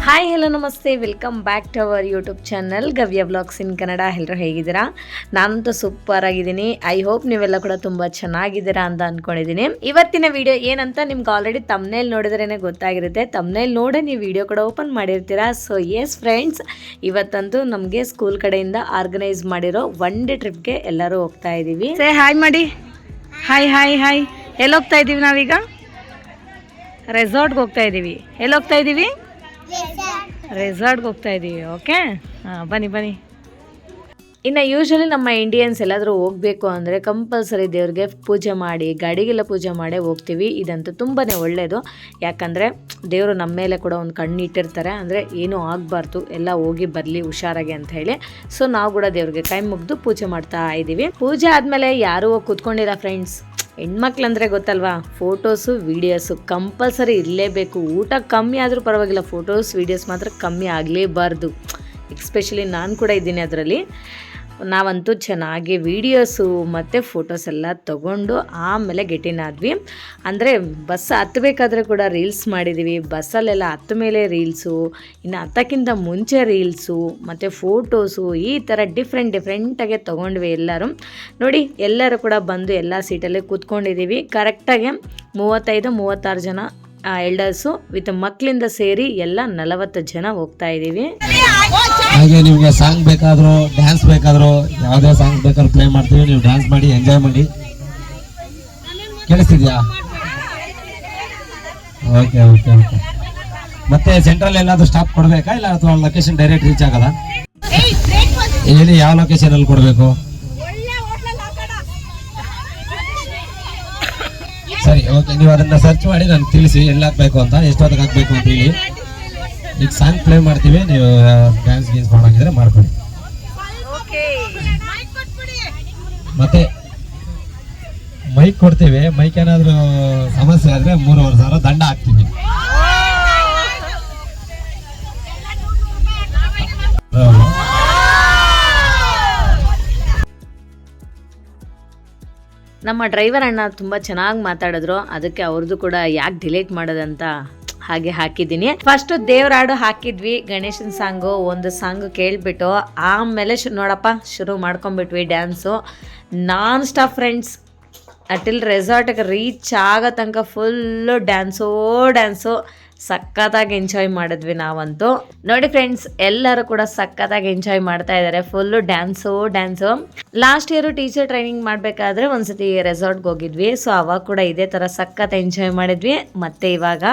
Hi hello ನಮಸ್ತೆ, welcome back to our YouTube channel Gavya blogs in Kannada. ಎಲ್ಲರೂ ಹೇಗಿದ್ದೀರಾ? ನಾನಂತೂ ಸೂಪರ್ ಆಗಿದ್ದೀನಿ. ಐ ಹೋಪ್ ನೀವೆಲ್ಲ ಕೂಡ ತುಂಬ ಚೆನ್ನಾಗಿದ್ದೀರಾ ಅಂತ ಅಂದ್ಕೊಂಡಿದ್ದೀನಿ. ಇವತ್ತಿನ ವಿಡಿಯೋ ಏನಂತ ನಿಮ್ಗೆ ಆಲ್ರೆಡಿ ತಮ್ನೇಲ್ ನೋಡಿದ್ರೇ ಗೊತ್ತಾಗಿರುತ್ತೆ. ತಮ್ನೇಲ್ ನೋಡಿ ನೀವು ವಿಡಿಯೋ ಕೂಡ ಓಪನ್ ಮಾಡಿರ್ತೀರಾ. ಸೊ ಎಸ್ ಫ್ರೆಂಡ್ಸ್, ಇವತ್ತಂತೂ ನಮಗೆ ಸ್ಕೂಲ್ ಕಡೆಯಿಂದ ಆರ್ಗನೈಸ್ ಮಾಡಿರೋ ಒನ್ ಡೇ ಟ್ರಿಪ್ಗೆ ಎಲ್ಲರೂ ಹೋಗ್ತಾ ಇದ್ದೀವಿ. ಸೇ ಹಾಯ್ ಮಾಡಿ. Hi hi hi. ಎಲ್ಲಿ ಹೋಗ್ತಾ ಇದ್ದೀವಿ ನಾವೀಗ? ರೆಸಾರ್ಟ್ಗೆ ಹೋಗ್ತಾ ಇದ್ದೀವಿ. ಎಲ್ಲಿ ಹೋಗ್ತಾ ಇದ್ದೀವಿ? ರೆಸಾರ್ಟ್ಗೆ ಹೋಗ್ತಾ ಇದ್ದೀವಿ. ಓಕೆ, ಹಾಂ ಬನ್ನಿ ಬನ್ನಿ. ಇನ್ನು ಯೂಶ್ವಲಿ ನಮ್ಮ ಇಂಡಿಯನ್ಸ್ ಎಲ್ಲಾದರೂ ಹೋಗಬೇಕು ಅಂದರೆ ಕಂಪಲ್ಸರಿ ದೇವ್ರಿಗೆ ಪೂಜೆ ಮಾಡಿ, ಗಾಡಿಗೆಲ್ಲ ಪೂಜೆ ಮಾಡೇ ಹೋಗ್ತೀವಿ. ಇದಂತೂ ತುಂಬಾ ಒಳ್ಳೆಯದು. ಯಾಕಂದರೆ ದೇವರು ನಮ್ಮ ಮೇಲೆ ಕೂಡ ಒಂದು ಕಣ್ಣು ಇಟ್ಟಿರ್ತಾರೆ. ಅಂದರೆ ಏನೂ ಆಗಬಾರ್ದು, ಎಲ್ಲ ಹೋಗಿ ಬರಲಿ ಹುಷಾರಾಗಿ ಅಂತ ಹೇಳಿ. ಸೊ ನಾವು ಕೂಡ ದೇವ್ರಿಗೆ ಕೈ ಮುಗಿದು ಪೂಜೆ ಮಾಡ್ತಾ ಇದ್ದೀವಿ. ಪೂಜೆ ಆದಮೇಲೆ ಯಾರೂ ಹೋಗಿ ಕೂತ್ಕೊಂಡಿಲ್ಲ ಫ್ರೆಂಡ್ಸ್. ಹೆಣ್ಮಕ್ಳಂದರೆ ಗೊತ್ತಲ್ವಾ, ಫೋಟೋಸು ವೀಡಿಯೋಸು ಕಂಪಲ್ಸರಿ ಇರಲೇಬೇಕು. ಊಟ ಕಮ್ಮಿ ಆದರೂ ಪರವಾಗಿಲ್ಲ, ಫೋಟೋಸ್ ವೀಡಿಯೋಸ್ ಮಾತ್ರ ಕಮ್ಮಿ ಆಗಲೇಬಾರ್ದು. ಎಕ್ಸ್ಪೆಷಲಿ ನಾನು ಕೂಡ ಇದ್ದೀನಿ ಅದರಲ್ಲಿ. ನಾವಂತೂ ಚೆನ್ನಾಗಿ ವೀಡಿಯೋಸು ಮತ್ತು ಫೋಟೋಸ್ ಎಲ್ಲ ತೊಗೊಂಡು ಆಮೇಲೆ ಗೆಟಿನಾದ್ವಿ. ಅಂದರೆ ಬಸ್ ಹತ್ತಬೇಕಾದ್ರೆ ಕೂಡ ರೀಲ್ಸ್ ಮಾಡಿದ್ದೀವಿ. ಬಸ್ಸಲ್ಲೆಲ್ಲ ಹತ್ತ ಮೇಲೆ ರೀಲ್ಸು, ಇನ್ನು ಹತ್ತಕ್ಕಿಂತ ಮುಂಚೆ ರೀಲ್ಸು ಮತ್ತು ಫೋಟೋಸು, ಈ ಥರ ಡಿಫ್ರೆಂಟಾಗೆ ತೊಗೊಂಡ್ವಿ ಎಲ್ಲರೂ. ನೋಡಿ, ಎಲ್ಲರೂ ಕೂಡ ಬಂದು ಎಲ್ಲ ಸೀಟಲ್ಲೇ ಕೂತ್ಕೊಂಡಿದ್ದೀವಿ. ಕರೆಕ್ಟಾಗಿ 35-36 ಜನ ಎಲ್ಡರ್ಸು ವಿತ್ ಮಕ್ಕಳಿಂದ ಸೇರಿ ಎಲ್ಲ 40 ಜನ ಹೋಗ್ತಾ ಇದ್ದೀವಿ. ಹಾಗೆ ನಿಮ್ಗೆ ಸಾಂಗ್ ಬೇಕಾದ್ರು, ಡ್ಯಾನ್ಸ್ ಬೇಕಾದ್ರು, ಯಾವುದೇ ಸಾಂಗ್ ಬೇಕಾದ್ರೂ ಪ್ಲೇ ಮಾಡ್ತೀವಿ. ನೀವು ಡ್ಯಾನ್ಸ್ ಮಾಡಿ ಎಂಜಾಯ್ ಮಾಡಿ. ಕೇಳಿಸ್ತಿದ್ಯಾ? Okay okay okay. ಮತ್ತೆ ಸೆಂಟ್ರಲ್ ಎಲ್ಲಾದ್ರೂ ಸ್ಟಾಪ್ ಕೊಡ್ಬೇಕಾ, ಇಲ್ಲ ಅಥವಾ ಲೊಕೇಶನ್ ಡೈರೆಕ್ಟ್ ರೀಚ್ ಆಗಲ್ಲ? ಹೇಳಿ, ಯಾವ ಲೊಕೇಶನ್ ಅಲ್ಲಿ ಕೊಡಬೇಕು? ಸರಿ, ಓಕೆ. ನೀವು ಅದನ್ನ ಸರ್ಚ್ ಮಾಡಿ ನನಗೆ ತಿಳಿಸಿ ಎಲ್ಲಿ ಹಾಕ್ಬೇಕು ಅಂತ, ಎಷ್ಟೊತ್ತಿಗೆ ಹಾಕ್ಬೇಕು ಅಂತ ಹೇಳಿ. ಈಗ ಸಾಂಗ್ ಪ್ಲೇ ಮಾಡ್ತೀವಿ, ನೀವು ಡ್ಯಾನ್ಸ್ ಗೀನ್ಸ್ ಮಾಡೋಂಗಿದ್ರೆ ಮಾಡ್ಕೊಳ್ಳಿ. ಮತ್ತೆ ಮೈಕ್ ಕೊಡ್ತೀವಿ. ಮೈಕ್ ಏನಾದರೂ ಸಮಸ್ಯೆ ಆದರೆ 3,500 ದಂಡ ಹಾಕ್ತೀವಿ. ನಮ್ಮ ಡ್ರೈವರ್ ಅಣ್ಣ ತುಂಬ ಚೆನ್ನಾಗಿ ಮಾತಾಡಿದ್ರು. ಅದಕ್ಕೆ ಅವ್ರದ್ದು ಕೂಡ ಯಾಕೆ ಡಿಲೀಟ್ ಮಾಡೋದಂತ ಹಾಗೆ ಹಾಕಿದ್ದೀನಿ. ಫಸ್ಟು ದೇವ್ರ ಹಾಡು ಹಾಕಿದ್ವಿ, ಗಣೇಶನ ಸಾಂಗು ಒಂದು ಸಾಂಗು ಕೇಳಿಬಿಟ್ಟು ಆಮೇಲೆ ನೋಡಪ್ಪ ಶುರು ಮಾಡ್ಕೊಂಬಿಟ್ವಿ ಡ್ಯಾನ್ಸು. Non stop friends. ಅಟಿಲ್ ರೆಸಾರ್ಟಿಗೆ ರೀಚ್ ಆಗೋ ತನಕ ಫುಲ್ಲು ಡ್ಯಾನ್ಸು. ಸಖತ್ತಾಗಿ ಎಂಜಾಯ್ ಮಾಡಿದ್ವಿ ನಾವಂತೂ. ನೋಡಿ ಫ್ರೆಂಡ್ಸ್, ಎಲ್ಲರೂ ಕೂಡ ಸಖತ್ತಾಗಿ ಎಂಜಾಯ್ ಮಾಡ್ತಾ ಇದ್ದಾರೆ. Full dance. Last year teacher training ಮಾಡಬೇಕಾದ್ರೆ ಒಂದ್ಸತಿ ರೆಸಾರ್ಟ್ಗೆ ಹೋಗಿದ್ವಿ. ಸೊ ಅವಾಗ ಕೂಡ ಇದೇ ಥರ ಸಖತ್ ಎಂಜಾಯ್ ಮಾಡಿದ್ವಿ. ಮತ್ತೆ ಇವಾಗ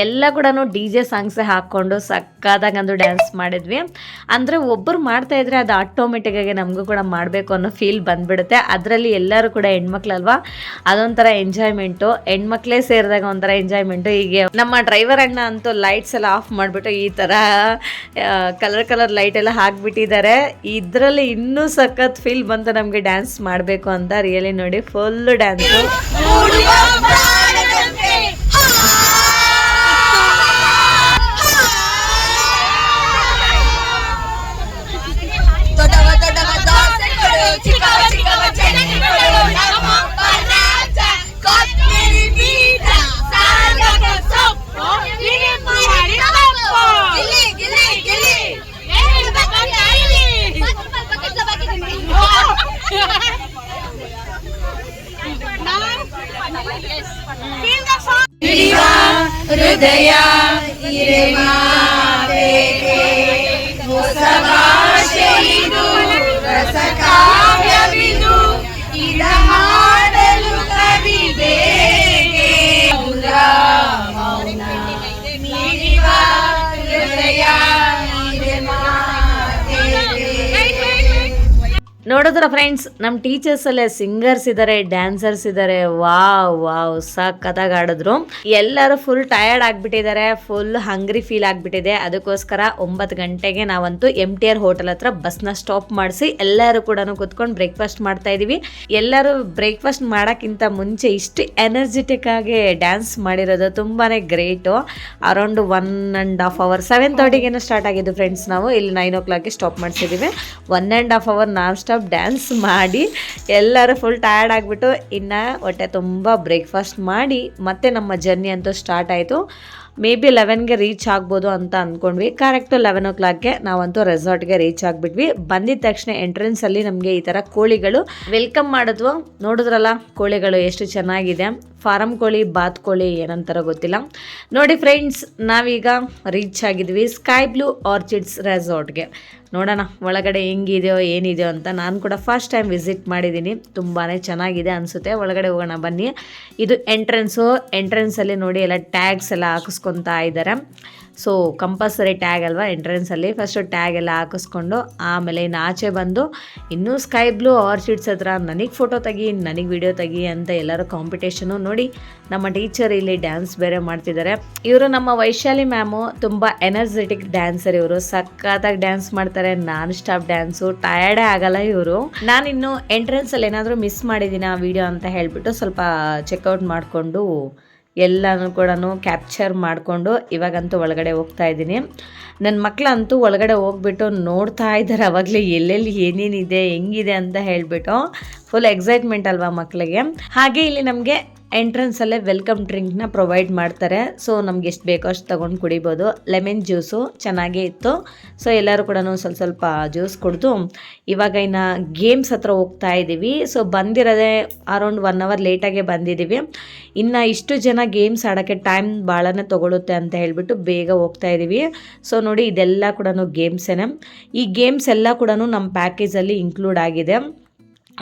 ಎಲ್ಲ ಕೂಡ DJ ಸಾಂಗ್ಸೇ ಹಾಕ್ಕೊಂಡು ಸಕ್ಕದಾಗಂದು ಡ್ಯಾನ್ಸ್ ಮಾಡಿದ್ವಿ. ಅಂದರೆ ಒಬ್ಬರು ಮಾಡ್ತಾಯಿದ್ರೆ ಅದು ಆಟೋಮೆಟಿಕ್ಕಾಗಿ ನಮಗೂ ಕೂಡ ಮಾಡಬೇಕು ಅನ್ನೋ ಫೀಲ್ ಬಂದುಬಿಡುತ್ತೆ. ಅದರಲ್ಲಿ ಎಲ್ಲರೂ ಕೂಡ ಹೆಣ್ಮಕ್ಳಲ್ವಾ, ಅದೊಂಥರ ಎಂಜಾಯ್ಮೆಂಟು. ಹೆಣ್ಮಕ್ಳೇ ಸೇರಿದಾಗ ಒಂಥರ ಎಂಜಾಯ್ಮೆಂಟು. ಹೀಗೆ ನಮ್ಮ ಡ್ರೈವರ್ ಅಣ್ಣ ಅಂತೂ ಲೈಟ್ಸ್ ಎಲ್ಲ ಆಫ್ ಮಾಡಿಬಿಟ್ಟು ಈ ಥರ ಕಲರ್ ಲೈಟ್ ಎಲ್ಲ ಹಾಕ್ಬಿಟ್ಟಿದ್ದಾರೆ. ಇದರಲ್ಲಿ ಇನ್ನೂ ಸಖತ್ ಫೀಲ್ ಬಂತು ನಮಗೆ ಡ್ಯಾನ್ಸ್ ಮಾಡಬೇಕು ಅಂತ. ರಿಯಲಿ ನೋಡಿ, ಫುಲ್ಲು ಡ್ಯಾನ್ಸು. ಹೃದಯ ಹೊಸಭಾಷೆಯಿದು ರಸಕಾವ್ಯವಿದು ಇದ ಹಾಡಲು ಕವಿ ಬೇಕೆ ಮೌನ ನೀಡಿವ ಹೃದಯ ನೋಡಿದ್ರ ಫ್ರೆಂಡ್ಸ್, ನಮ್ಮ ಟೀಚರ್ಸ್ ಅಲ್ಲೇ ಸಿಂಗರ್ಸ್ ಇದ್ದಾರೆ, ಡ್ಯಾನ್ಸರ್ಸ್ ಇದ್ದಾರೆ. ವಾವ್ ವಾವ್ ಸಖತ್ತಾಗಿ ಆಡಿದ್ರು. ಎಲ್ಲರೂ ಫುಲ್ ಟಯರ್ಡ್ ಆಗಿಬಿಟ್ಟಿದ್ದಾರೆ, ಫುಲ್ ಹಂಗ್ರಿ ಫೀಲ್ ಆಗಿಬಿಟ್ಟಿದೆ. ಅದಕ್ಕೋಸ್ಕರ 9 ಗಂಟೆಗೆ ನಾವಂತೂ MTR ಹೋಟೆಲ್ ಹತ್ರ ಬಸ್ನ ಸ್ಟಾಪ್ ಮಾಡಿಸಿ ಎಲ್ಲರೂ ಕೂಡ ಕುತ್ಕೊಂಡು ಬ್ರೇಕ್ಫಾಸ್ಟ್ ಮಾಡ್ತಾ ಇದೀವಿ. ಎಲ್ಲರೂ ಬ್ರೇಕ್ಫಾಸ್ಟ್ ಮಾಡೋಕ್ಕಿಂತ ಮುಂಚೆ ಇಷ್ಟು ಎನರ್ಜೆಟಿಕ್ ಆಗಿ ಡ್ಯಾನ್ಸ್ ಮಾಡಿರೋದು ತುಂಬಾನೇ ಗ್ರೇಟು. ಅರೌಂಡ್ 1.5 hour 7:30 ಸ್ಟಾರ್ಟ್ ಆಗಿದ್ದು ಫ್ರೆಂಡ್ಸ್. ನಾವು ಇಲ್ಲಿ 9 o'clock ಸ್ಟಾಪ್ ಮಾಡಿಸಿದ್ದೀವಿ. 1.5 hour ನಾನ್ ಸ್ಟಾಪ್ ಡ್ಯಾನ್ಸ್ ಮಾಡಿ ಎಲ್ಲರೂ ಫುಲ್ ಟಯರ್ಡ್ ಆಗಿಬಿಟ್ಟು ಇನ್ನು ಹೊಟ್ಟೆ ತುಂಬ ಬ್ರೇಕ್ಫಾಸ್ಟ್ ಮಾಡಿ ಮತ್ತೆ ನಮ್ಮ ಜರ್ನಿ ಅಂತೂ ಸ್ಟಾರ್ಟ್ ಆಯಿತು. ಮೇ ಬಿ 11ಗೆ ರೀಚ್ ಆಗ್ಬೋದು ಅಂತ ಅಂದ್ಕೊಂಡ್ವಿ. ಕರೆಕ್ಟು 11 o'clockಗೆ ನಾವಂತೂ ರೆಸಾರ್ಟ್ಗೆ ರೀಚ್ ಆಗಿಬಿಟ್ವಿ. ಬಂದಿದ್ದ ತಕ್ಷಣ ಎಂಟ್ರೆನ್ಸಲ್ಲಿ ನಮಗೆ ಈ ಥರ ಕೋಳಿಗಳು ವೆಲ್ಕಮ್ ಮಾಡಿದ್ವು. ನೋಡಿದ್ರಲ್ಲ ಕೋಳಿಗಳು ಎಷ್ಟು ಚೆನ್ನಾಗಿದೆ. ಫಾರಮ್ ಕೋಳಿ, ಬಾತ್ ಕೋಳಿ ಏನಂತಾರೋ ಗೊತ್ತಿಲ್ಲ. ನೋಡಿ ಫ್ರೆಂಡ್ಸ್, ನಾವೀಗ ರೀಚ್ ಆಗಿದ್ವಿ ಸ್ಕೈ ಬ್ಲೂ ಆರ್ಚಿಡ್ಸ್ ರೆಸಾರ್ಟ್ಗೆ. ನೋಡೋಣ ಒಳಗಡೆ ಹೆಂಗಿದೆಯೋ ಏನಿದೆಯೋ ಅಂತ. ನಾನು ಕೂಡ ಫಸ್ಟ್ ಟೈಮ್ ವಿಸಿಟ್ ಮಾಡಿದ್ದೀನಿ. ತುಂಬಾ ಚೆನ್ನಾಗಿದೆ ಅನಿಸುತ್ತೆ. ಒಳಗಡೆ ಹೋಗೋಣ ಬನ್ನಿ. ಇದು ಎಂಟ್ರೆನ್ಸಲ್ಲಿ ನೋಡಿ ಎಲ್ಲ ಟ್ಯಾಗ್ಸ್ ಎಲ್ಲ ಹಾಕಿಸ್ಕೊತಾ ಇದ್ದಾರೆ. ಸೊ ಕಂಪಲ್ಸರಿ ಟ್ಯಾಗ್ ಅಲ್ವಾ ಎಂಟ್ರೆನ್ಸಲ್ಲಿ. ಫಸ್ಟು ಟ್ಯಾಗ್ ಎಲ್ಲ ಹಾಕಿಸ್ಕೊಂಡು ಆಮೇಲೆ ಇನ್ನು ಆಚೆ ಬಂದು ಇನ್ನೂ ಸ್ಕೈ ಬ್ಲೂ ಆರ್ಚಿಡ್ಸ್ ಹತ್ರ ನನಗೆ ಫೋಟೋ ತೆಗಿ, ನನಗೆ ವಿಡಿಯೋ ತೆಗಿ ಅಂತ ಎಲ್ಲರೂ ಕಾಂಪಿಟೇಷನು. ನೋಡಿ ನಮ್ಮ ಟೀಚರ್ ಇಲ್ಲಿ ಡ್ಯಾನ್ಸ್ ಬೇರೆ ಮಾಡ್ತಿದ್ದಾರೆ. ಇವರು ನಮ್ಮ ವೈಶಾಲಿ ಮ್ಯಾಮು. ತುಂಬ ಎನರ್ಜೆಟಿಕ್ ಡ್ಯಾನ್ಸರ್ ಇವರು. ಸಖತ್ತಾಗಿ ಡ್ಯಾನ್ಸ್ ಮಾಡ್ತಾರೆ. ನಾನ್ ಸ್ಟಾಪ್ ಡ್ಯಾನ್ಸು, ಟಯರ್ಡೇ ಆಗಲ್ಲ ಇವರು. ನಾನಿನ್ನು ಎಂಟ್ರೆನ್ಸಲ್ಲಿ ಏನಾದರೂ ಮಿಸ್ ಮಾಡಿದ್ದೀನಿ ಆ ವಿಡಿಯೋ ಅಂತ ಹೇಳಿಬಿಟ್ಟು ಸ್ವಲ್ಪ ಚೆಕ್ಔಟ್ ಮಾಡಿಕೊಂಡು ಎಲ್ಲನೂ ಕೂಡ ಕ್ಯಾಪ್ಚರ್ ಮಾಡಿಕೊಂಡು ಇವಾಗಂತೂ ಒಳಗಡೆ ಹೋಗ್ತಾ ಇದ್ದೀನಿ. ನನ್ನ ಮಕ್ಕಳಂತೂ ಒಳಗಡೆ ಹೋಗ್ಬಿಟ್ಟು ನೋಡ್ತಾ ಇದ್ದಾರೆ ಅವಾಗಲೇ ಎಲ್ಲೆಲ್ಲಿ ಏನೇನಿದೆ ಹೆಂಗಿದೆ ಅಂತ ಹೇಳಿಬಿಟ್ಟು. ಫುಲ್ ಎಕ್ಸೈಟ್ಮೆಂಟ್ ಅಲ್ವಾ ಮಕ್ಕಳಿಗೆ. ಹಾಗೆ ಇಲ್ಲಿ ನಮಗೆ ಎಂಟ್ರೆನ್ಸಲ್ಲೇ ವೆಲ್ಕಮ್ ಡ್ರಿಂಕ್ನ ಪ್ರೊವೈಡ್ ಮಾಡ್ತಾರೆ. ಸೊ ನಮ್ಗೆ ಎಷ್ಟು ಬೇಕೋ ಅಷ್ಟು ತೊಗೊಂಡು ಕುಡಿಬೋದು. ಲೆಮನ್ ಜ್ಯೂಸು ಚೆನ್ನಾಗೇ ಇತ್ತು. ಸೊ ಎಲ್ಲರೂ ಕೂಡ ಸ್ವಲ್ಪ ಜ್ಯೂಸ್ ಕುಡಿದು ಇವಾಗ ಇನ್ನು ಗೇಮ್ಸ್ ಹತ್ರ ಹೋಗ್ತಾ ಇದ್ದೀವಿ. ಸೊ ಬಂದಿರೋದೇ ಅರೌಂಡ್ 1 hour ಲೇಟಾಗೆ ಬಂದಿದ್ದೀವಿ. ಇನ್ನು ಇಷ್ಟು ಜನ ಗೇಮ್ಸ್ ಆಡೋಕ್ಕೆ ಟೈಮ್ ಭಾಳನೇ ತೊಗೊಳುತ್ತೆ ಅಂತ ಹೇಳಿಬಿಟ್ಟು ಬೇಗ ಹೋಗ್ತಾ ಇದ್ದೀವಿ. ಸೊ ನೋಡಿ ಇದೆಲ್ಲ ಕೂಡ ಗೇಮ್ಸೇನೆ. ಈ ಗೇಮ್ಸ್ ಎಲ್ಲ ಕೂಡ ನಮ್ಮ ಪ್ಯಾಕೇಜಲ್ಲಿ ಇನ್ಕ್ಲೂಡ್ ಆಗಿದೆ.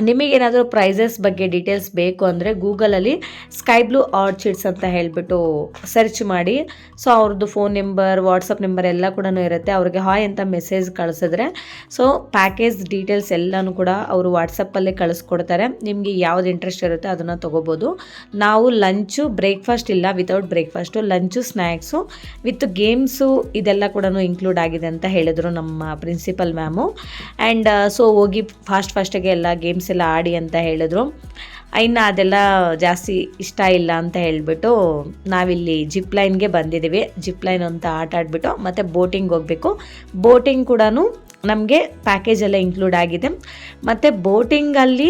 ನಿಮಗೇನಾದರೂ ಪ್ರೈಸಸ್ ಬಗ್ಗೆ ಡೀಟೇಲ್ಸ್ ಬೇಕು ಅಂದರೆ ಗೂಗಲಲ್ಲಿ ಸ್ಕೈ ಬ್ಲೂ ಆರ್ಚಿಡ್ಸ್ ಅಂತ ಹೇಳಿಬಿಟ್ಟು ಸರ್ಚ್ ಮಾಡಿ. ಸೊ ಅವ್ರದ್ದು ಫೋನ್ ನಂಬರ್, ವಾಟ್ಸಪ್ ನಂಬರ್ ಎಲ್ಲ ಕೂಡ ಇರುತ್ತೆ. ಅವ್ರಿಗೆ ಹಾಯ್ ಅಂತ ಮೆಸೇಜ್ ಕಳಿಸಿದ್ರೆ ಸೊ ಪ್ಯಾಕೇಜ್ ಡೀಟೇಲ್ಸ್ ಎಲ್ಲನೂ ಕೂಡ ಅವರು ವಾಟ್ಸಪ್ಪಲ್ಲೇ ಕಳಿಸ್ಕೊಡ್ತಾರೆ. ನಿಮಗೆ ಯಾವ್ದು ಇಂಟ್ರೆಸ್ಟ್ ಇರುತ್ತೆ ಅದನ್ನು ತೊಗೋಬೋದು. ನಾವು ಲಂಚು, ಬ್ರೇಕ್ಫಾಸ್ಟ್ ಇಲ್ಲ, without breakfast, lunch, snacks with games ಇದೆಲ್ಲ ಕೂಡ ಇನ್ಕ್ಲೂಡ್ ಆಗಿದೆ ಅಂತ ಹೇಳಿದರು ನಮ್ಮ ಪ್ರಿನ್ಸಿಪಲ್ ಮ್ಯಾಮು. ಆ್ಯಂಡ್ ಸೊ ಹೋಗಿ ಫಾಸ್ಟಿಗೆ ಎಲ್ಲ ಗೇಮ್ಸ್ ಎಲ್ಲ ಆಡಿ ಅಂತ ಹೇಳಿದ್ರು. ಇನ್ನು ಅದೆಲ್ಲ ಜಾಸ್ತಿ ಇಷ್ಟ ಇಲ್ಲ ಅಂತ ಹೇಳಿಬಿಟ್ಟು ನಾವಿಲ್ಲಿ ಜಿಪ್ ಲೈನ್ಗೆ ಬಂದಿದ್ದೀವಿ. ಜಿಪ್ ಲೈನ್ ಅಂತ ಆಟ ಆಡಿಬಿಟ್ಟು ಮತ್ತು ಬೋಟಿಂಗ್ ಹೋಗಬೇಕು. ಬೋಟಿಂಗ್ ಕೂಡ ನಮಗೆ ಪ್ಯಾಕೇಜೆಲ್ಲ ಇನ್ಕ್ಲೂಡ್ ಆಗಿದೆ. ಮತ್ತು ಬೋಟಿಂಗಲ್ಲಿ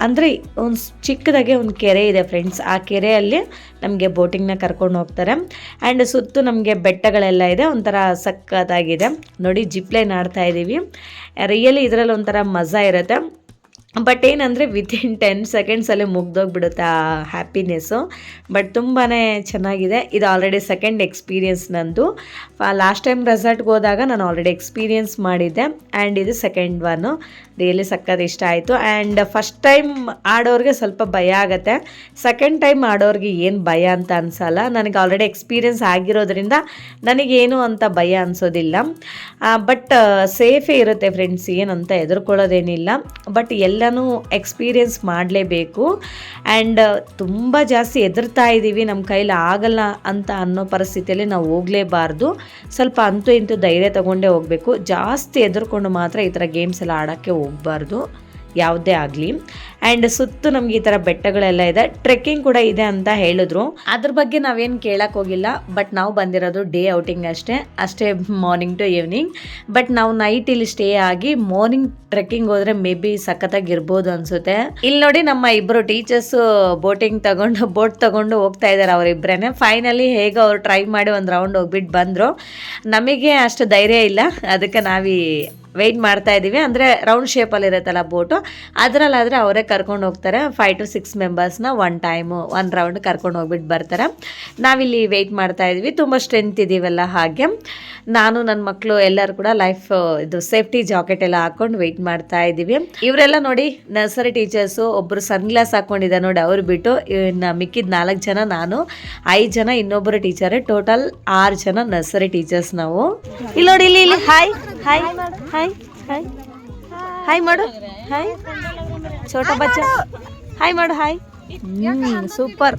ಅಂದರೆ ಒಂದು ಚಿಕ್ಕದಾಗೆ ಒಂದು ಕೆರೆ ಇದೆ ಫ್ರೆಂಡ್ಸ್. ಆ ಕೆರೆಯಲ್ಲಿ ನಮಗೆ ಬೋಟಿಂಗ್ನ ಕರ್ಕೊಂಡು ಹೋಗ್ತಾರೆ. ಆ್ಯಂಡ್ ಸುತ್ತು ನಮಗೆ ಬೆಟ್ಟಗಳೆಲ್ಲ ಇದೆ. ಒಂಥರ ಸಕ್ಕತ್ತಾಗಿದೆ. ನೋಡಿ ಜಿಪ್ ಲೈನ್ ಆಡ್ತಾ ಇದ್ದೀವಿ. ರಿಯಲಿ ಇದರಲ್ಲಿ ಒಂಥರ ಮಜಾ ಇರುತ್ತೆ. ಬಟ್ ಏನಂದರೆ ವಿತಿನ್ 10 secondsಲ್ಲೇ ಮುಗ್ದೋಗ್ಬಿಡುತ್ತೆ ಆ ಹ್ಯಾಪಿನೆಸ್ಸು. ಬಟ್ ತುಂಬಾ ಚೆನ್ನಾಗಿದೆ. ಇದು ಆಲ್ರೆಡಿ ಸೆಕೆಂಡ್ ಎಕ್ಸ್ಪೀರಿಯನ್ಸ್ ನಂದು. ಲಾಸ್ಟ್ ಟೈಮ್ ರೆಸಾರ್ಟ್ಗೆ ಹೋದಾಗ ನಾನು ಆಲ್ರೆಡಿ ಎಕ್ಸ್ಪೀರಿಯನ್ಸ್ ಮಾಡಿದ್ದೆ. ಆ್ಯಂಡ್ ಇದು ಸೆಕೆಂಡ್ ಒನ್ನು. ರಿಯಲಿ ಸಖತ್ ಇಷ್ಟ ಆಯಿತು. ಆ್ಯಂಡ್ ಫಸ್ಟ್ ಟೈಮ್ ಆಡೋರಿಗೆ ಸ್ವಲ್ಪ ಭಯ ಆಗುತ್ತೆ. ಸೆಕೆಂಡ್ ಟೈಮ್ ಆಡೋರಿಗೆ ಏನು ಭಯ ಅಂತ ಅನಿಸಲ್ಲ. ನನಗೆ ಆಲ್ರೆಡಿ ಎಕ್ಸ್ಪೀರಿಯನ್ಸ್ ಆಗಿರೋದ್ರಿಂದ ನನಗೇನು ಅಂತ ಭಯ ಅನಿಸೋದಿಲ್ಲ. ಬಟ್ ಸೇಫೇ ಇರುತ್ತೆ ಫ್ರೆಂಡ್ಸ್, ಏನಂತ ಹೆದರ್ಕೊಳ್ಳೋದೇನಿಲ್ಲ. ಬಟ್ ಎಲ್ಲನೂ ಎಕ್ಸ್ಪೀರಿಯನ್ಸ್ ಮಾಡಲೇಬೇಕು. ಆ್ಯಂಡ್ ತುಂಬ ಜಾಸ್ತಿ ಹೆದರ್ತಾ ಇದ್ದೀವಿ, ನಮ್ಮ ಕೈಲಿ ಆಗಲ್ಲ ಅಂತ ಅನ್ನೋ ಪರಿಸ್ಥಿತಿಯಲ್ಲಿ ನಾವು ಹೋಗಲೇಬಾರ್ದು. ಸ್ವಲ್ಪ ಅಂತೂ ಇಂತೂ ಧೈರ್ಯ ತಗೊಂಡೇ ಹೋಗಬೇಕು. ಜಾಸ್ತಿ ಹೆದರ್ಕೊಂಡು ಮಾತ್ರ ಈ ಥರ ಗೇಮ್ಸ್ ಎಲ್ಲ ಆಡೋಕ್ಕೆ ಹೋಗಬಾರ್ದು ಯಾವುದೇ ಆಗಲಿ. ಆ್ಯಂಡ್ ಸುತ್ತು ನಮಗೆ ಈ ಥರ ಬೆಟ್ಟಗಳೆಲ್ಲ ಇದೆ. ಟ್ರೆಕ್ಕಿಂಗ್ ಕೂಡ ಇದೆ ಅಂತ ಹೇಳಿದ್ರು. ಅದ್ರ ಬಗ್ಗೆ ನಾವೇನು ಕೇಳಕ್ಕೆ ಹೋಗಿಲ್ಲ. ಬಟ್ ನಾವು ಬಂದಿರೋದು ಡೇ ಔಟಿಂಗ್ ಅಷ್ಟೇ ಮಾರ್ನಿಂಗ್ ಟು ಈವ್ನಿಂಗ್. ಬಟ್ ನಾವು ನೈಟ್ ಇಲ್ಲಿ ಸ್ಟೇ ಆಗಿ ಮಾರ್ನಿಂಗ್ ಟ್ರೆಕ್ಕಿಂಗ್ ಹೋದರೆ ಮೇ ಬಿ ಸಖತ್ತಾಗಿರ್ಬೋದು ಅನಿಸುತ್ತೆ. ಇಲ್ಲಿ ನೋಡಿ ನಮ್ಮ ಇಬ್ಬರು ಟೀಚರ್ಸು ಬೋಟ್ ತಗೊಂಡು ಹೋಗ್ತಾ ಇದ್ದಾರೆ. ಅವರಿಬ್ಬರೇ ಫೈನಲಿ ಹೇಗೋ ಅವ್ರು ಟ್ರೈ ಮಾಡಿ ಒಂದು ರೌಂಡ್ ಹೋಗ್ಬಿಟ್ಟು ಬಂದರು. ನಮಗೆ ಅಷ್ಟು ಧೈರ್ಯ ಇಲ್ಲ, ಅದಕ್ಕೆ ವೆಯ್ಟ್ ಮಾಡ್ತಾ ಇದ್ದೀವಿ. ಅಂದರೆ ರೌಂಡ್ ಶೇಪಲ್ಲಿ ಇರುತ್ತಲ್ಲ ಬೋಟು, ಅದರಲ್ಲಾದರೆ ಅವರೇ ಕರ್ಕೊಂಡು ಹೋಗ್ತಾರೆ. 5 to 6 ಮೆಂಬರ್ಸ್ನ ಒಂದು ರೌಂಡ್ ಕರ್ಕೊಂಡು ಹೋಗ್ಬಿಟ್ಟು ಬರ್ತಾರೆ. ನಾವಿಲ್ಲಿ ವೆಯ್ಟ್ ಮಾಡ್ತಾ ಇದ್ವಿ. ತುಂಬ ಸ್ಟ್ರೆಂತ್ ಇದೀವಲ್ಲ, ಹಾಗೆ ನಾನು ನನ್ನ ಮಕ್ಕಳು ಎಲ್ಲರೂ ಕೂಡ ಇದು ಸೇಫ್ಟಿ ಜಾಕೆಟ್ ಎಲ್ಲ ಹಾಕೊಂಡು ವೆಯ್ಟ್ ಮಾಡ್ತಾ ಇದ್ದೀವಿ. ಇವರೆಲ್ಲ ನೋಡಿ ನರ್ಸರಿ ಟೀಚರ್ಸು. ಒಬ್ಬರು ಸನ್ಗ್ಲಾಸ್ ಹಾಕ್ಕೊಂಡಿದ್ದಾರೆ ನೋಡಿ, ಅವ್ರು ಬಿಟ್ಟು ಇನ್ನು ಮಿಕ್ಕಿದ 4 ಜನ, ನಾನು 5 ಜನ, ಇನ್ನೊಬ್ಬರು ಟೀಚರೇ. ಟೋಟಲ್ 6 ಜನ ನರ್ಸರಿ ಟೀಚರ್ಸ್ ನಾವು. ಇಲ್ಲಿ ನೋಡಿ, ಇಲ್ಲಿ hi hi hi hi hi ಮಾಡು. ಹಾಯ್ ಛೋಟಾ ಬಚ್ಚ ಹಾಯ್ ಮಾಡು ಹಾಯ್. ಸೂಪರ್.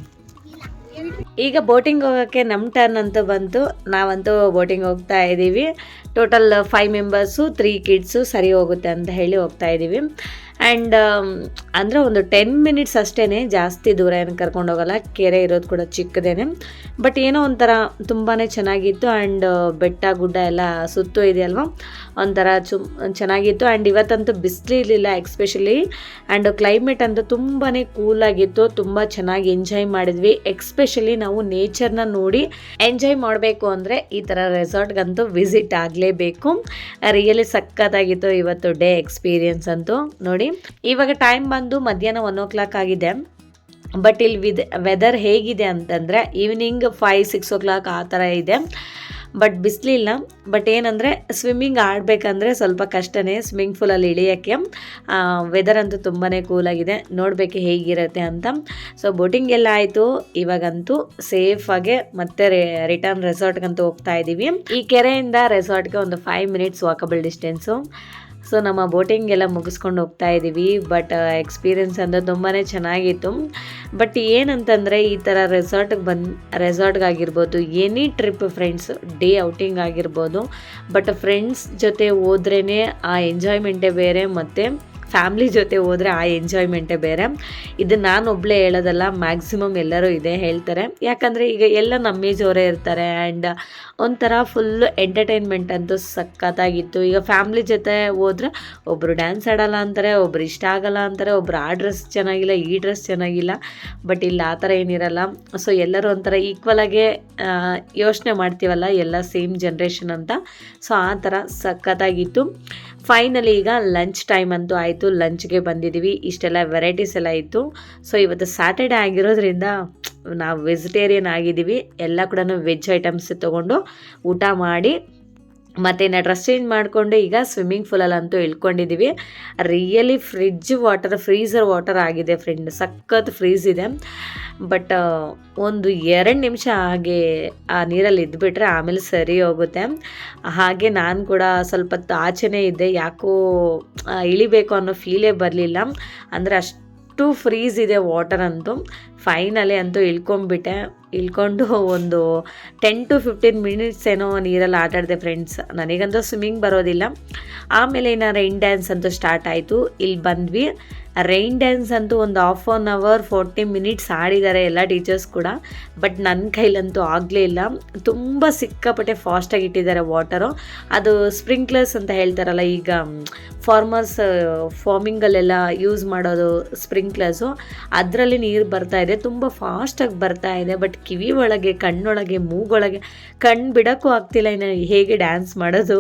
ಈಗ ಬೋಟಿಂಗ್ ಹೋಗೋಕ್ಕೆ ನಮ್ಮ ಟರ್ನ್ ಅಂತೂ ಬಂತು. ನಾವಂತೂ ಬೋಟಿಂಗ್ ಹೋಗ್ತಾ ಇದ್ದೀವಿ. ಟೋಟಲ್ 5 ಮೆಂಬರ್ಸು 3 ಕಿಡ್ಸು ಸರಿ ಹೋಗುತ್ತೆ ಅಂತ ಹೇಳಿ ಹೋಗ್ತಾ ಇದ್ದೀವಿ. ಆ್ಯಂಡ್ ಅಂದರೆ ಒಂದು 10 ಮಿನಿಟ್ಸ್ ಅಷ್ಟೇ, ಜಾಸ್ತಿ ದೂರ ಏನು ಕರ್ಕೊಂಡು ಹೋಗಲ್ಲ. ಕೆರೆ ಇರೋದು ಕೂಡ ಚಿಕ್ಕದೇನೆ, ಬಟ್ ಏನೋ ಒಂಥರ ತುಂಬಾ ಚೆನ್ನಾಗಿತ್ತು. ಆ್ಯಂಡ್ ಬೆಟ್ಟ ಗುಡ್ಡ ಎಲ್ಲ ಸುತ್ತು ಇದೆಯಲ್ವ, ಒಂಥರ ಚೆನ್ನಾಗಿತ್ತು. ಆ್ಯಂಡ್ ಇವತ್ತಂತೂ ಬಿಸಿಲಿರಲಿಲ್ಲ ಎಕ್ಸ್ಪೆಷಲಿ. ಆ್ಯಂಡ್ ಕ್ಲೈಮೇಟ್ ಅಂತೂ ತುಂಬಾ ಕೂಲಾಗಿತ್ತು. ತುಂಬ ಚೆನ್ನಾಗಿ ಎಂಜಾಯ್ ಮಾಡಿದ್ವಿ. ಎಕ್ಸ್ಪೆಷಲಿ ನಾವು ನೇಚರ್ನ ನೋಡಿ ಎಂಜಾಯ್ ಮಾಡಬೇಕು ಅಂದರೆ ಈ ಥರ ರೆಸಾರ್ಟ್ಗಂತೂ ವಿಸಿಟ್ ಆಗಲೇಬೇಕು. ರಿಯಲಿ ಸಖತ್ತಾಗಿತ್ತು ಇವತ್ತು ಡೇ ಎಕ್ಸ್ಪೀರಿಯನ್ಸ್ ಅಂತೂ. ನೋಡಿ ಇವಾಗ ಟೈಮ್ ಬಂದು ಮಧ್ಯಾಹ್ನ 1 o'clock ಆಗಿದೆ. ಬಟ್ ಇಲ್ಲಿ ವೆದರ್ ಹೇಗಿದೆ ಅಂತಂದರೆ ಈವ್ನಿಂಗ್ 5-6 o'clock ಆ ಥರ ಇದೆ. ಬಟ್ ಬಿಸಿಲಿಲ್ಲ. ಬಟ್ ಏನಂದರೆ ಸ್ವಿಮ್ಮಿಂಗ್ ಆಡಬೇಕಂದ್ರೆ ಸ್ವಲ್ಪ ಕಷ್ಟನೇ ಸ್ವಿಮ್ಮಿಂಗ್ ಪೂಲಲ್ಲಿ ಇಳಿಯೋಕ್ಕೆ. ವೆದರ್ ಅಂತೂ ತುಂಬಾ ಕೂಲಾಗಿದೆ, ನೋಡಬೇಕು ಹೇಗಿರುತ್ತೆ ಅಂತ. ಸೊ ಬೋಟಿಂಗ್ ಎಲ್ಲ ಆಯಿತು. ಇವಾಗಂತೂ ಸೇಫಾಗೆ ಮತ್ತೆ ರಿಟರ್ನ್ ರೆಸಾರ್ಟ್ಗಂತೂ ಹೋಗ್ತಾ ಇದ್ದೀವಿ. ಈ ಕೆರೆಯಿಂದ ರೆಸಾರ್ಟ್ಗೆ ಒಂದು 5 minutes ವಾಕಬಲ್ ಡಿಸ್ಟೆನ್ಸು. ಸೊ ನಮ್ಮ ಬೋಟಿಂಗ್ ಎಲ್ಲ ಮುಗಿಸ್ಕೊಂಡು ಹೋಗ್ತಾ ಇದ್ದೀವಿ. ಬಟ್ ಎಕ್ಸ್ಪೀರಿಯೆನ್ಸ್ ಅಂದರೆ ತುಂಬಾ ಚೆನ್ನಾಗಿತ್ತು. ಬಟ್ ಏನಂತಂದರೆ ಈ ಥರ ರೆಸಾರ್ಟ್ಗಾಗಿರ್ಬೋದು, any trip friends day outing ಆಗಿರ್ಬೋದು, ಬಟ್ ಫ್ರೆಂಡ್ಸ್ ಜೊತೆ ಹೋದ್ರೇ ಆ ಎಂಜಾಯ್ಮೆಂಟೇ ಬೇರೆ, ಮತ್ತು ಫ್ಯಾಮ್ಲಿ ಜೊತೆ ಹೋದರೆ ಆ ಎಂಜಾಯ್ಮೆಂಟೇ ಬೇರೆ. ಇದು ನಾನು ಒಬ್ಬಳೇ ಹೇಳೋದಲ್ಲ, ಮ್ಯಾಕ್ಸಿಮಮ್ ಎಲ್ಲರೂ ಇದೇ ಹೇಳ್ತಾರೆ. ಯಾಕಂದರೆ ಈಗ ಎಲ್ಲ ನಮ್ಮೇಜವರೇ ಇರ್ತಾರೆ. ಆ್ಯಂಡ್ ಒಂಥರ ಫುಲ್ಲು ಎಂಟರ್ಟೈನ್ಮೆಂಟ್ ಅಂತೂ ಸಖತ್ತಾಗಿತ್ತು. ಈಗ ಫ್ಯಾಮ್ಲಿ ಜೊತೆ ಹೋದರೆ ಒಬ್ಬರು ಡ್ಯಾನ್ಸ್ ಆಡೋಲ್ಲ ಅಂತಾರೆ, ಒಬ್ರು ಇಷ್ಟ ಆಗಲ್ಲ ಅಂತಾರೆ, ಒಬ್ರು ಆ ಡ್ರೆಸ್ ಚೆನ್ನಾಗಿಲ್ಲ, ಈ ಡ್ರೆಸ್ ಚೆನ್ನಾಗಿಲ್ಲ. ಬಟ್ ಇಲ್ಲಿ ಆ ಥರ ಏನಿರಲ್ಲ. ಸೊ ಎಲ್ಲರೂ ಒಂಥರ ಈಕ್ವಲಾಗೆ ಯೋಚನೆ ಮಾಡ್ತೀವಲ್ಲ, ಎಲ್ಲ ಸೇಮ್ ಜನ್ರೇಷನ್ ಅಂತ. ಸೊ ಆ ಥರ ಸಖತ್ತಾಗಿತ್ತು. ಫೈನಲಿ ಈಗ ಲಂಚ್ ಟೈಮ್ ಅಂತೂ ಆಯಿತು. ಲಂಚ್ಗೆ ಬಂದಿದ್ದೀವಿ. ಇಷ್ಟೆಲ್ಲ ವೆರೈಟೀಸ್ ಎಲ್ಲ ಇತ್ತು. ಸೊ ಇವತ್ತು ಸ್ಯಾಟರ್ಡೆ ಆಗಿರೋದ್ರಿಂದ ನಾವು ವೆಜಿಟೇರಿಯನ್ ಆಗಿದ್ದೀವಿ. ಎಲ್ಲ ಕೂಡ ವೆಜ್ ಐಟಮ್ಸ್ ತೊಗೊಂಡು ಊಟ ಮಾಡಿ ಮತ್ತು ಇನ್ನು ಡ್ರೆಸ್ ಚೇಂಜ್ ಮಾಡಿಕೊಂಡು ಈಗ ಸ್ವಿಮ್ಮಿಂಗ್ ಪೂಲಲ್ಲಂತೂ ಇಳ್ಕೊಂಡಿದ್ದೀವಿ. ರಿಯಲಿ ಫ್ರೀಸರ್ ವಾಟರ್ ಆಗಿದೆ ಫ್ರೆಂಡ್, ಸಖತ್ ಫ್ರೀಸ್ ಇದೆ. ಬಟ್ ಒಂದು 2 ನಿಮಿಷ ಹಾಗೆ ಆ ನೀರಲ್ಲಿ ಇದ್ದುಬಿಟ್ರೆ ಆಮೇಲೆ ಸರಿ ಹೋಗುತ್ತೆ. ಹಾಗೆ ನಾನು ಕೂಡ ಸ್ವಲ್ಪ ಹೊತ್ತು ಆಚೆನೇ ಇದ್ದೆ. ಯಾಕೋ ಇಳಿಬೇಕು ಅನ್ನೋ ಫೀಲೇ ಬರಲಿಲ್ಲ. ಅಂದರೆ ಅಷ್ಟು ಫ್ರೀಸ್ ಇದೆ ವಾಟರ್ ಅಂತೂ. ಫೈನಲಿ ಅಂತೂ ಇಳ್ಕೊಂಡು ಒಂದು 10 to 15 minutes ಏನೋ ನೀರಲ್ಲಿ ಆಟಾಡಿದೆ ಫ್ರೆಂಡ್ಸ್. ನನಗಂತೂ ಸ್ವಿಮ್ಮಿಂಗ್ ಬರೋದಿಲ್ಲ. ಆಮೇಲೆ ಇನ್ನು ರೈನ್ ಡ್ಯಾನ್ಸ್ ಅಂತೂ ಸ್ಟಾರ್ಟ್ ಆಯಿತು. ಇಲ್ಲಿ ಬಂದ್ವಿ. ರೈನ್ ಡ್ಯಾನ್ಸ್ ಅಂತೂ ಒಂದು 1/2 hour 40 minutes ಆಡಿದ್ದಾರೆ ಎಲ್ಲ ಟೀಚರ್ಸ್ ಕೂಡ. ಬಟ್ ನನ್ನ ಕೈಲಂತೂ ಆಗಲೇ ಇಲ್ಲ. ತುಂಬ ಸಿಕ್ಕಾಪಟ್ಟೆ ಫಾಸ್ಟಾಗಿ ಇಟ್ಟಿದ್ದಾರೆ ವಾಟರು. ಅದು ಸ್ಪ್ರಿಂಕ್ಲರ್ಸ್ ಅಂತ ಹೇಳ್ತಾರಲ್ಲ, ಈಗ ಫಾರ್ಮರ್ಸ್ ಫಾರ್ಮಿಂಗಲ್ಲೆಲ್ಲ ಯೂಸ್ ಮಾಡೋದು ಸ್ಪ್ರಿಂಕ್ಲರ್ಸು, ಅದರಲ್ಲಿ ನೀರು ಬರ್ತಾ ಇದೆ. ತುಂಬ ಫಾಸ್ಟಾಗಿ ಬರ್ತಾ ಇದೆ. ಬಟ್ ಕಿವಿ ಒಳಗೆ, ಕಣ್ಣೊಳಗೆ, ಮೂಗೊಳಗೆ ಕಣ್ಣು ಬಿಡೋಕ್ಕೂ ಆಗ್ತಿಲ್ಲ ಇನ್ನು ಹೇಗೆ ಡ್ಯಾನ್ಸ್ ಮಾಡೋದು.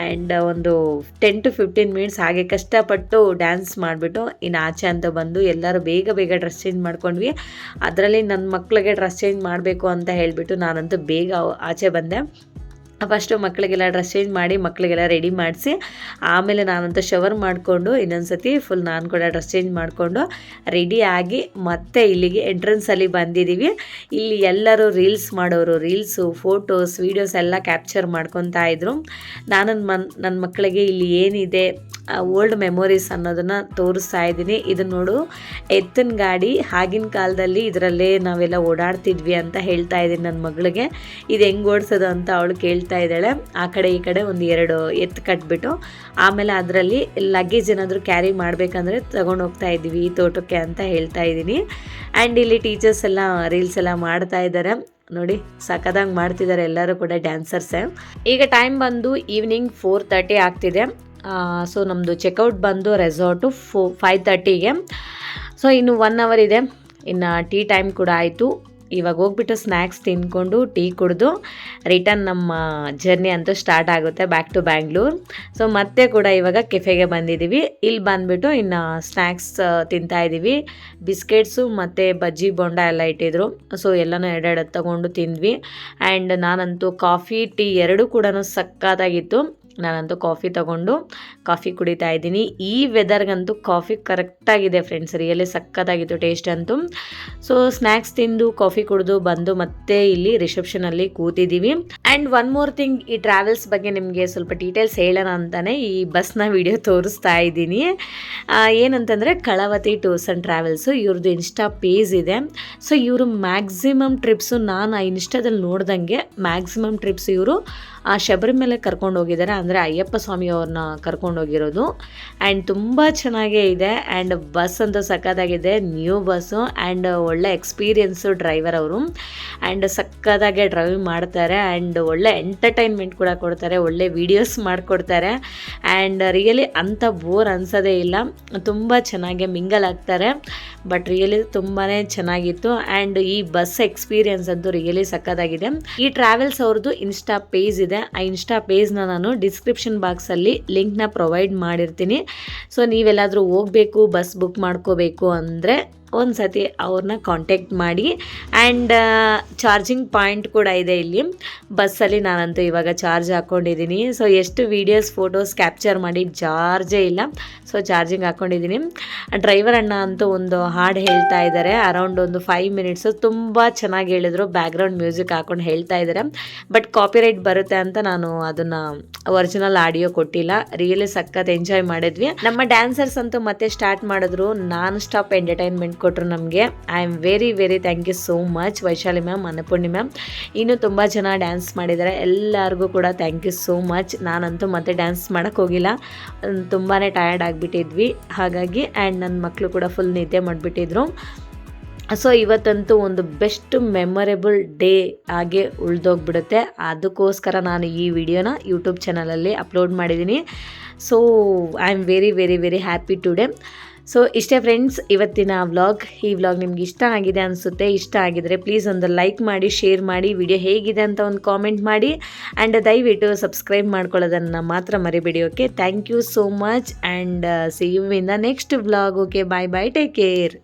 ಆ್ಯಂಡ್ ಒಂದು 10 to 15 minutes ಹಾಗೆ ಕಷ್ಟಪಟ್ಟು ಡ್ಯಾನ್ಸ್ ಮಾಡಿಬಿಟ್ಟು ಇನ್ನು ಆಚೆ ಅಂತ ಬಂದು ಎಲ್ಲರೂ ಬೇಗ ಡ್ರೆಸ್ ಚೇಂಜ್ ಮಾಡ್ಕೊಂಡ್ವಿ. ಅದರಲ್ಲಿ ನನ್ನ ಮಕ್ಕಳಿಗೆ ಡ್ರೆಸ್ ಚೇಂಜ್ ಮಾಡಬೇಕು ಅಂತ ಹೇಳಿಬಿಟ್ಟು ನಾನಂತೂ ಬೇಗ ಆಚೆ ಬಂದೆ. ಫಸ್ಟು ಮಕ್ಕಳಿಗೆಲ್ಲ ಡ್ರೆಸ್ ಚೇಂಜ್ ಮಾಡಿ ಮಕ್ಕಳಿಗೆಲ್ಲ ರೆಡಿ ಮಾಡಿಸಿ ಆಮೇಲೆ ನಾನಂತೂ ಶವರ್ ಮಾಡಿಕೊಂಡು ಇನ್ನೊಂದು ಸತಿ ಫುಲ್ ನಾನು ಕೂಡ ಡ್ರೆಸ್ ಚೇಂಜ್ ಮಾಡಿಕೊಂಡು ರೆಡಿಯಾಗಿ ಮತ್ತೆ ಇಲ್ಲಿಗೆ ಎಂಟ್ರೆನ್ಸಲ್ಲಿ ಬಂದಿದ್ದೀವಿ. ಇಲ್ಲಿ ಎಲ್ಲರೂ ರೀಲ್ಸ್ ಮಾಡೋರು, ರೀಲ್ಸು, ಫೋಟೋಸ್, ವೀಡಿಯೋಸ್ ಎಲ್ಲ ಕ್ಯಾಪ್ಚರ್ ಮಾಡ್ಕೊತಾ ಇದ್ರು. ನಾನು ನನ್ನ ಮಕ್ಕಳಿಗೆ ಇಲ್ಲಿ ಏನಿದೆ ಓಲ್ಡ್ ಮೆಮೊರೀಸ್ ಅನ್ನೋದನ್ನು ತೋರಿಸ್ತಾ ಇದ್ದೀನಿ. ಇದು ನೋಡು, ಎತ್ತಿನ ಗಾಡಿ, ಆಗಿನ ಕಾಲದಲ್ಲಿ ಇದರಲ್ಲೇ ನಾವೆಲ್ಲ ಓಡಾಡ್ತಿದ್ವಿ ಅಂತ ಹೇಳ್ತಾ ಇದ್ದೀನಿ ನನ್ನ ಮಗಳಿಗೆ. ಇದು ಹೆಂಗೆ ಓಡಿಸೋದು ಅಂತ ಅವಳು ಕೇಳ್ತಾ ಇದ್ದಾಳೆ. ಆ ಕಡೆ ಈ ಕಡೆ ಒಂದು 2 ಎತ್ತು ಕಟ್ಬಿಟ್ಟು ಆಮೇಲೆ ಅದರಲ್ಲಿ ಲಗೇಜ್ ಏನಾದರೂ ಕ್ಯಾರಿ ಮಾಡಬೇಕಂದ್ರೆ ತಗೊಂಡು ಹೋಗ್ತಾ ಇದ್ವಿ ಈ ತೋಟಕ್ಕೆ ಅಂತ ಹೇಳ್ತಾ ಇದ್ದೀನಿ. ಆ್ಯಂಡ್ ಇಲ್ಲಿ ಟೀಚರ್ಸ್ ಎಲ್ಲ ರೀಲ್ಸ್ ಎಲ್ಲ ಮಾಡ್ತಾ ಇದ್ದಾರೆ ನೋಡಿ, ಸಖತ್ತಾಗಿ ಮಾಡ್ತಿದ್ದಾರೆ ಎಲ್ಲರೂ ಕೂಡ ಡ್ಯಾನ್ಸರ್ಸೇ. ಈಗ ಟೈಮ್ ಬಂದು ಈವ್ನಿಂಗ್ 4:30 ಆಗ್ತಿದೆ. ಸೊ ನಮ್ಮದು ಚೆಕ್ಔಟ್ ಬಂದು ರೆಸಾರ್ಟು 5:30ಗೆ. ಸೊ ಇನ್ನು 1 hour ಇದೆ. ಇನ್ನು ಟೀ ಟೈಮ್ ಕೂಡ ಆಯಿತು. ಇವಾಗ ಹೋಗ್ಬಿಟ್ಟು ಸ್ನ್ಯಾಕ್ಸ್ ತಿಂದ್ಕೊಂಡು ಟೀ ಕುಡಿದು ರಿಟರ್ನ್ ನಮ್ಮ ಜರ್ನಿ ಅಂತೂ ಸ್ಟಾರ್ಟ್ ಆಗುತ್ತೆ ಬ್ಯಾಕ್ ಟು ಬ್ಯಾಂಗ್ಳೂರ್. ಸೊ ಮತ್ತೆ ಕೂಡ ಇವಾಗ ಕೆಫೆಗೆ ಬಂದಿದ್ದೀವಿ. ಇಲ್ಲಿ ಬಂದುಬಿಟ್ಟು ಇನ್ನು ಸ್ನ್ಯಾಕ್ಸ್ ತಿಂತಾಯಿದ್ದೀವಿ. ಬಿಸ್ಕೆಟ್ಸು ಮತ್ತು ಬಜ್ಜಿ ಬೋಂಡ ಎಲ್ಲ ಇಟ್ಟಿದ್ರು. ಸೊ ಎಲ್ಲನೂ 2 ತಗೊಂಡು ತಿಂದ್ವಿ. ಆ್ಯಂಡ್ ನಾನಂತೂ ಕಾಫಿ ಟೀ 2 ಕೂಡ ಸಕ್ಕತ್ತಾಗಿತ್ತು. ನಾನಂತೂ ಕಾಫಿ ಕುಡಿತಾ ಇದ್ದೀನಿ. ಈ ವೆದರ್ಗಂತೂ ಕಾಫಿ ಕರೆಕ್ಟಾಗಿದೆ ಫ್ರೆಂಡ್ಸ್, ರಿಯಲಿ ಸಕ್ಕತ್ತಾಗಿತ್ತು ಟೇಸ್ಟ್ ಅಂತೂ. ಸೊ ಸ್ನ್ಯಾಕ್ಸ್ ತಿಂದು ಕಾಫಿ ಕುಡಿದು ಬಂದು ಮತ್ತೆ ಇಲ್ಲಿ ರಿಸೆಪ್ಷನಲ್ಲಿ ಕೂತಿದ್ದೀವಿ. ಆ್ಯಂಡ್ ಒನ್ ಮೋರ್ ಥಿಂಗ್, ಈ ಟ್ರಾವೆಲ್ಸ್ ಬಗ್ಗೆ ನಿಮಗೆ ಸ್ವಲ್ಪ ಡೀಟೇಲ್ಸ್ ಹೇಳೋಣ ಅಂತಲೇ ಈ ಬಸ್ನ ವಿಡಿಯೋ ತೋರಿಸ್ತಾ ಇದ್ದೀನಿ. ಏನಂತಂದರೆ ಕಳವತಿ ಟೂರ್ಸ್ ಆ್ಯಂಡ್ ಟ್ರಾವೆಲ್ಸು, ಇವ್ರದ್ದು ಇನ್ಸ್ಟಾ ಪೇಜ್ ಇದೆ. ಸೊ ಇವರು ಮ್ಯಾಕ್ಸಿಮಮ್ ಟ್ರಿಪ್ಸು ನಾನು ಆ ಇನ್ಸ್ಟಾದಲ್ಲಿ ನೋಡ್ದಂಗೆ ಮ್ಯಾಕ್ಸಿಮಮ್ ಟ್ರಿಪ್ಸ್ ಇವರು ಆ ಶಬರಿಮಲೆ ಕರ್ಕೊಂಡು ಹೋಗಿದ್ದಾರೆ, ಅಂದರೆ ಅಯ್ಯಪ್ಪ ಸ್ವಾಮಿಯವ್ರನ್ನ ಕರ್ಕೊಂಡು ಹೋಗಿರೋದು. ಆ್ಯಂಡ್ ತುಂಬ ಚೆನ್ನಾಗೇ ಇದೆ. ಆ್ಯಂಡ್ ಬಸ್ ಅಂತೂ ಸಕ್ಕತ್ತಾಗಿದೆ, ನ್ಯೂ ಬಸ್ಸು. ಆ್ಯಂಡ್ ಒಳ್ಳೆ ಎಕ್ಸ್ಪೀರಿಯನ್ಸು ಡ್ರೈವರ್ ಅವರು. ಆ್ಯಂಡ್ ಸಕ್ಕತ್ತಾಗೆ ಡ್ರೈವ್ ಮಾಡ್ತಾರೆ. ಆ್ಯಂಡ್ ಒಳ್ಳೆ ಎಂಟರ್ಟೈನ್ಮೆಂಟ್ ಕೂಡ ಕೊಡ್ತಾರೆ, ಒಳ್ಳೆ ವೀಡಿಯೋಸ್ ಮಾಡಿಕೊಡ್ತಾರೆ. ಆ್ಯಂಡ್ ರಿಯಲಿ ಅಂಥ ಬೋರ್ ಅನ್ಸೋದೇ ಇಲ್ಲ, ತುಂಬ ಚೆನ್ನಾಗಿ ಮಿಂಗಲ್ ಆಗ್ತಾರೆ. ಬಟ್ ರಿಯಲಿ ತುಂಬಾ ಚೆನ್ನಾಗಿತ್ತು. ಆ್ಯಂಡ್ ಈ ಬಸ್ ಎಕ್ಸ್ಪೀರಿಯನ್ಸ್ ಅಂತೂ ರಿಯಲಿ ಸಕ್ಕತ್ತಾಗಿದೆ. ಈ ಟ್ರಾವೆಲ್ಸ್ ಅವ್ರದ್ದು ಇನ್ಸ್ಟಾ ಪೇಜ್ ಇದೆ, ಆ ಇನ್ಸ್ಟಾ ಪೇಜ್ನ ನಾನು ಡಿಸ್ಕ್ರಿಪ್ಷನ್ ಬಾಕ್ಸಲ್ಲಿ ಲಿಂಕ್ನ ಪ್ರೊವೈಡ್ ಮಾಡಿರ್ತೀನಿ. ಸೊ ನೀವೆಲ್ಲಾದರೂ ಹೋಗಬೇಕು, ಬಸ್ ಬುಕ್ ಮಾಡ್ಕೋಬೇಕು ಅಂದರೆ ಒಂದು ಸತಿ ಅವ್ರನ್ನ ಕಾಂಟ್ಯಾಕ್ಟ್ ಮಾಡಿ. ಆ್ಯಂಡ್ ಚಾರ್ಜಿಂಗ್ ಪಾಯಿಂಟ್ ಕೂಡ ಇದೆ ಇಲ್ಲಿ ಬಸ್ಸಲ್ಲಿ. ನಾನಂತೂ ಇವಾಗ ಚಾರ್ಜ್ ಹಾಕ್ಕೊಂಡಿದ್ದೀನಿ. ಸೊ ಎಷ್ಟು ವೀಡಿಯೋಸ್ ಫೋಟೋಸ್ ಕ್ಯಾಪ್ಚರ್ ಮಾಡಿ ಚಾರ್ಜೇ ಇಲ್ಲ, ಸೊ ಚಾರ್ಜಿಂಗ್ ಹಾಕ್ಕೊಂಡಿದ್ದೀನಿ. ಡ್ರೈವರ್ ಅಣ್ಣ ಅಂತೂ ಒಂದು ಹಾಡು ಹೇಳ್ತಾ ಇದ್ದಾರೆ, ಅರೌಂಡ್ ಒಂದು 5 ಮಿನಿಟ್ಸು. ತುಂಬ ಚೆನ್ನಾಗಿ ಹೇಳಿದ್ರು, ಬ್ಯಾಕ್ಗ್ರೌಂಡ್ ಮ್ಯೂಸಿಕ್ ಹಾಕೊಂಡು ಹೇಳ್ತಾ ಇದ್ದಾರೆ. ಬಟ್ ಕಾಪಿರೈಟ್ ಬರುತ್ತೆ ಅಂತ ನಾನು ಅದನ್ನು ಒರಿಜಿನಲ್ ಆಡಿಯೋ ಕೊಟ್ಟಿಲ್ಲ. ರಿಯಲಿ ಸಖತ್ ಎಂಜಾಯ್ ಮಾಡಿದ್ವಿ. ನಮ್ಮ ಡ್ಯಾನ್ಸರ್ಸ್ ಅಂತೂ ಮತ್ತೆ ಸ್ಟಾರ್ಟ್ ಮಾಡಿದ್ರು, ನಾನ್ ಸ್ಟಾಪ್ ಎಂಟರ್ಟೈನ್ಮೆಂಟ್ ಕೊಟ್ಟರು ನಮಗೆ. I am very thank you so much Vaishali ma'am, Annapurni ma'am. ಇನ್ನೂ ತುಂಬ ಜನ ಡ್ಯಾನ್ಸ್ ಮಾಡಿದ್ದಾರೆ, ಎಲ್ಲರಿಗೂ ಕೂಡ ಥ್ಯಾಂಕ್ ಯು ಸೋ ಮಚ್. ನಾನಂತೂ ಮತ್ತೆ ಡ್ಯಾನ್ಸ್ ಮಾಡೋಕ್ಕೆ ಹೋಗಿಲ್ಲ, ತುಂಬಾ ಟಯರ್ಡ್ ಆಗಿಬಿಟ್ಟಿದ್ವಿ ಹಾಗಾಗಿ. ಆ್ಯಂಡ್ ನನ್ನ ಮಕ್ಕಳು ಕೂಡ ಫುಲ್ ನಿದ್ದೆ ಮಾಡಿಬಿಟ್ಟಿದ್ರು. ಸೊ ಇವತ್ತಂತೂ ಒಂದು ಬೆಸ್ಟ್ ಮೆಮೊರೇಬಲ್ ಡೇ ಆಗಿ ಉಳಿದೋಗ್ಬಿಡುತ್ತೆ. ಅದಕ್ಕೋಸ್ಕರ ನಾನು ಈ ವಿಡಿಯೋನ ಯೂಟ್ಯೂಬ್ ಚಾನಲಲ್ಲಿ ಅಪ್ಲೋಡ್ ಮಾಡಿದ್ದೀನಿ. So I am very happy today. So ಇಷ್ಟೇ ಫ್ರೆಂಡ್ಸ್ ಇವತ್ತಿನ ವ್ಲಾಗ್. ಈ ವ್ಲಾಗ್ ನಿಮ್ಗೆ ಇಷ್ಟ ಆಗಿದೆ ಅನಿಸುತ್ತೆ. ಇಷ್ಟ ಆಗಿದರೆ ಪ್ಲೀಸ್ ಒಂದು ಲೈಕ್ ಮಾಡಿ, ಶೇರ್ ಮಾಡಿ, ವಿಡಿಯೋ ಹೇಗಿದೆ ಅಂತ ಒಂದು ಕಾಮೆಂಟ್ ಮಾಡಿ. ಆ್ಯಂಡ್ ದಯವಿಟ್ಟು ಸಬ್ಸ್ಕ್ರೈಬ್ ಮಾಡ್ಕೊಳ್ಳೋದನ್ನು ಮಾತ್ರ ಮರಿಬೇಡಿ. Okay, thank you so much and see you in the next vlog. Okay, bye, take care.